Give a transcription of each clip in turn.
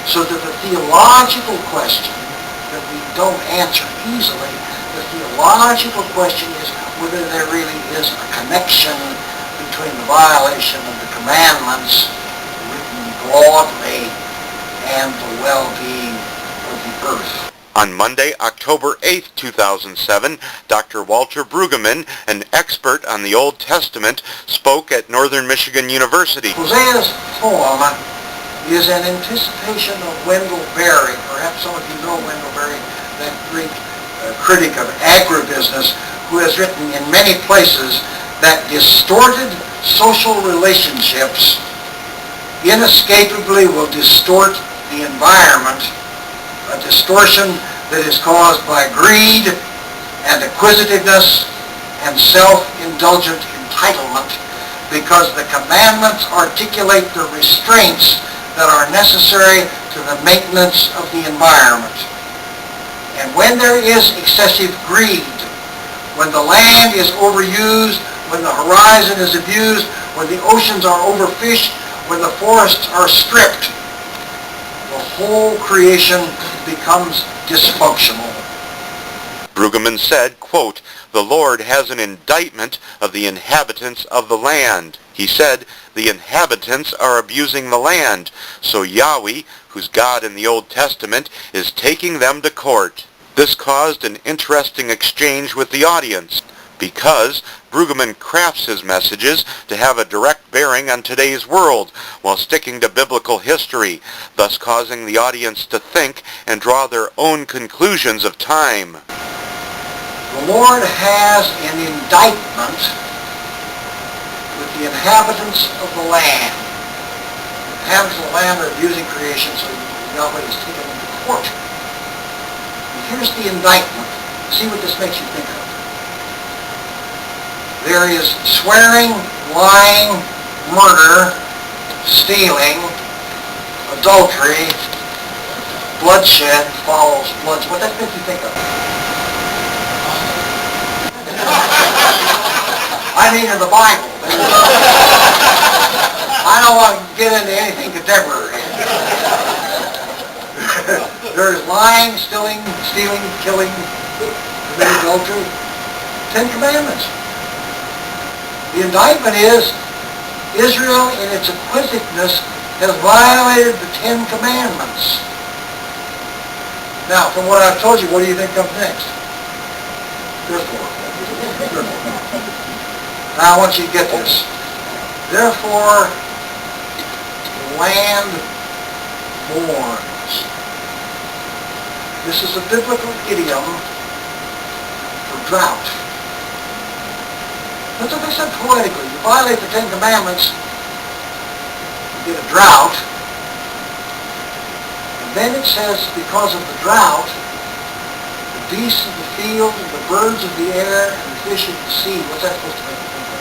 So that the theological question that we don't answer easily, the theological question is whether there really is a connection between the violation of the commandments written broadly and the well-being of the earth. On Monday, October 8, 2007, Dr. Walter Brueggemann, an expert on the Old Testament, spoke at Northern Michigan University. Hosea's poem is an anticipation of Wendell Berry. Perhaps some of you know Wendell Berry, that Greek critic of agribusiness, who has written in many places that distorted social relationships inescapably will distort the environment, a distortion that is caused by greed and acquisitiveness and self-indulgent entitlement, because the commandments articulate the restraints that are necessary to the maintenance of the environment. And when there is excessive greed, when the land is overused, when the horizon is abused, when the oceans are overfished, when the forests are stripped, the whole creation becomes dysfunctional. Brueggemann said, quote, "The Lord has an indictment of the inhabitants of the land." He said, "The inhabitants are abusing the land, so Yahweh, who's God in the Old Testament, is taking them to court." This caused an interesting exchange with the audience, because Brueggemann crafts his messages to have a direct bearing on today's world while sticking to biblical history, thus causing the audience to think and draw their own conclusions of time. The Lord has an indictment with the inhabitants of the land. The inhabitants of the land are abusing creation, so Yahweh is taking them to court. And here's the indictment. See what this makes you think of. There is swearing, lying, murder, stealing, adultery, bloodshed follows bloodshed. What does that make you think of? I mean in the Bible. I don't want to get into anything contemporary. There's lying, stealing, killing, committing adultery. 10 Commandments. The indictment is Israel in its acquisitiveness has violated the 10 Commandments. Now, from what I've told you, what do you think comes next? Therefore. Now I want you to get this. Therefore, the land mourns. This is a biblical idiom for drought. That's what they said poetically. You violate the 10 Commandments, you get a drought. And then it says, because of the drought, the beasts of the field, and the birds of the air, and the fish of the sea, what's that supposed to make you think of?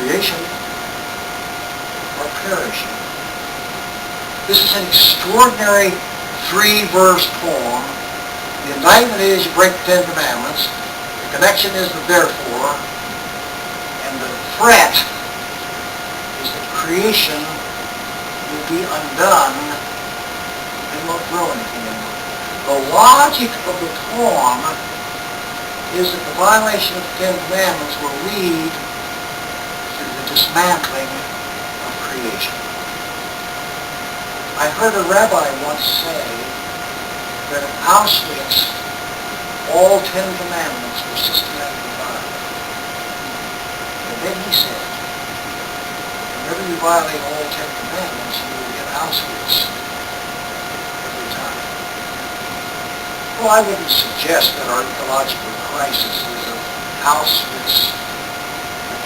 Creation are perishing. This is an extraordinary 3-verse poem. The indictment is you break the 10 Commandments. The connection is the therefore. And the threat is that creation will be undone and won't grow anything anymore. The logic of the poem is that the violation of the 10 Commandments will lead to the dismantling of creation. I heard a rabbi once say that at Auschwitz, all 10 Commandments were systematically violated. And then he said, whenever you violate all 10 Commandments, you will get Auschwitz every time. Well, I wouldn't suggest that our ecological crisis is of Auschwitz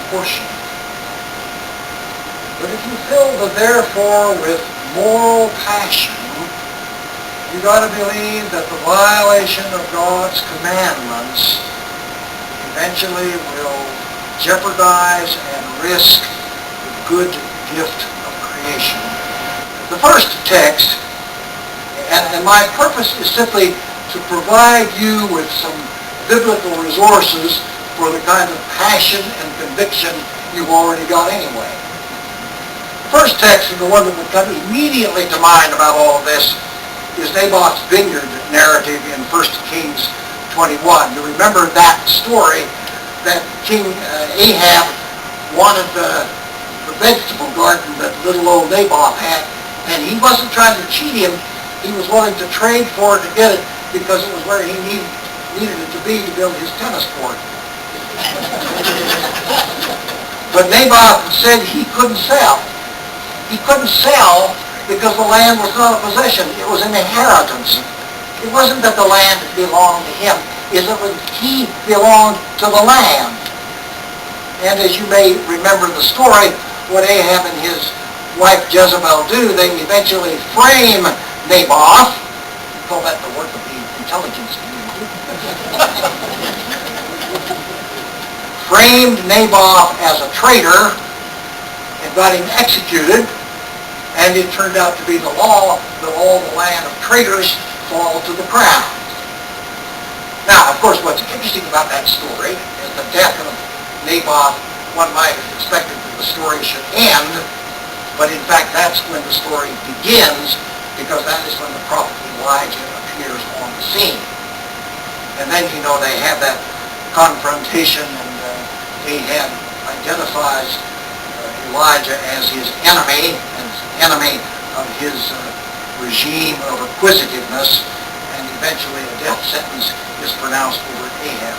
proportion. But if you fill the therefore with moral passion, you got to believe that the violation of God's commandments eventually will jeopardize and risk the good gift of creation. The first text, and my purpose is simply to provide you with some biblical resources for the kind of passion and conviction you've already got anyway. first text, and the one that would come immediately to mind about all of this, is Naboth's vineyard narrative in 1 Kings 21. You remember that story that King Ahab wanted the vegetable garden that little old Naboth had, and he wasn't trying to cheat him. He was willing to trade for it to get it because it was where he needed it to be to build his tennis court. But Naboth said he couldn't sell. He couldn't sell because the land was not a possession. It was an inheritance. It wasn't that the land belonged to him. It was he belonged to the land. And as you may remember the story, what Ahab and his wife Jezebel do, they eventually frame Naboth. We call that the work of the intelligence community. Framed Naboth as a traitor and got him executed, and it turned out to be the law that all the land of traitors fall to the crown. Now, of course, what's interesting about that story is the death of Naboth. One might have expected that the story should end, but in fact that's when the story begins, because that is when the prophet Elijah appears on the scene. And then, they have that confrontation, and Ahab identifies Elijah as his enemy, of his regime of acquisitiveness, and eventually a death sentence is pronounced over Ahab.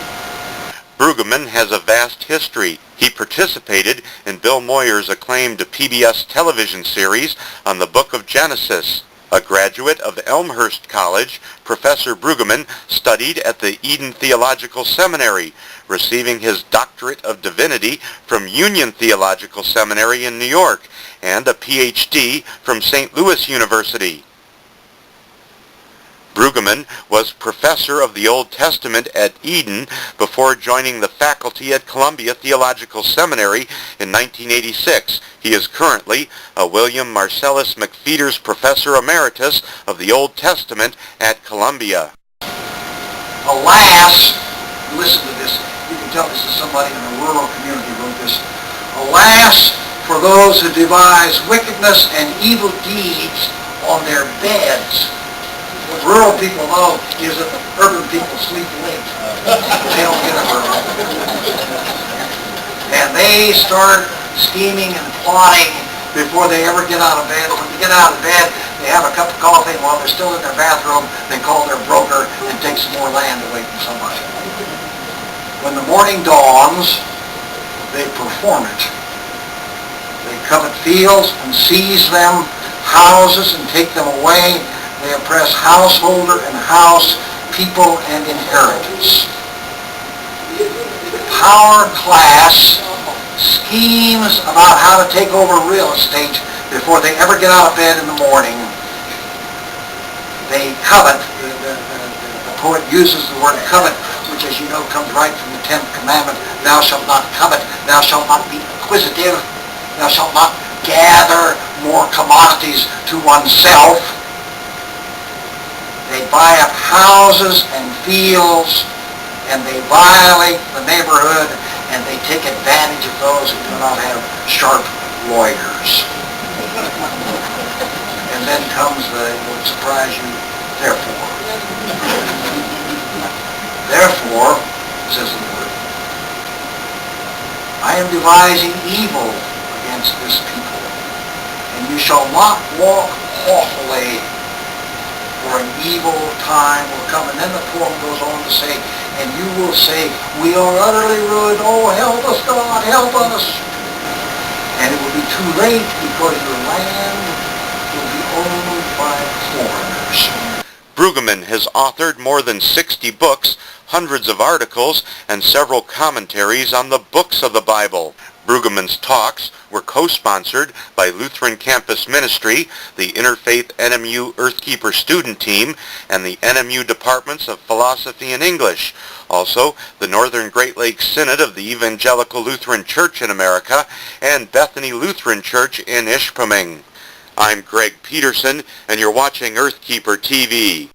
Brueggemann has a vast history. He participated in Bill Moyer's acclaimed PBS television series on the Book of Genesis. A graduate of Elmhurst College, Professor Brueggemann studied at the Eden Theological Seminary, receiving his Doctorate of Divinity from Union Theological Seminary in New York, and a Ph.D. from St. Louis University. Brueggemann was professor of the Old Testament at Eden before joining the faculty at Columbia Theological Seminary in 1986. He is currently a William Marcellus McPheeters Professor Emeritus of the Old Testament at Columbia. Alas, listen to this. You can tell this is somebody in a rural community wrote this. Alas, for those who devise wickedness and evil deeds on their beds. What rural people know is that urban people sleep late. They don't get up early. And they start scheming and plotting before they ever get out of bed. When they get out of bed, they have a cup of coffee, and while they're still in their bathroom, they call their broker and take some more land away from somebody. When the morning dawns, they perform it. They covet fields and seize them, houses and take them away. They oppress householder and house, people and inheritance. Power class schemes about how to take over real estate before they ever get out of bed in the morning. They covet, the poet uses the word covet, which as you know comes right from the 10th commandment, thou shalt not covet, thou shalt not be acquisitive, thou shalt not gather more commodities to oneself. They buy up houses and fields, and they violate the neighborhood, and they take advantage of those who do not have sharp lawyers. And then comes it will surprise you, therefore. Therefore, says the Lord, I am devising evil against this people, and you shall not walk haughtily, for an evil time will come. And then the poem goes on to say, and you will say, we are utterly ruined. Oh, help us, God, help us. And it will be too late because your land will be owned by foreigners. Brueggemann has authored more than 60 books, hundreds of articles, and several commentaries on the books of the Bible. Brueggemann's talks were co-sponsored by Lutheran Campus Ministry, the Interfaith NMU Earthkeeper student team, and the NMU Departments of Philosophy and English. Also, the Northern Great Lakes Synod of the Evangelical Lutheran Church in America and Bethany Lutheran Church in Ishpeming. I'm Greg Peterson, and you're watching Earthkeeper TV.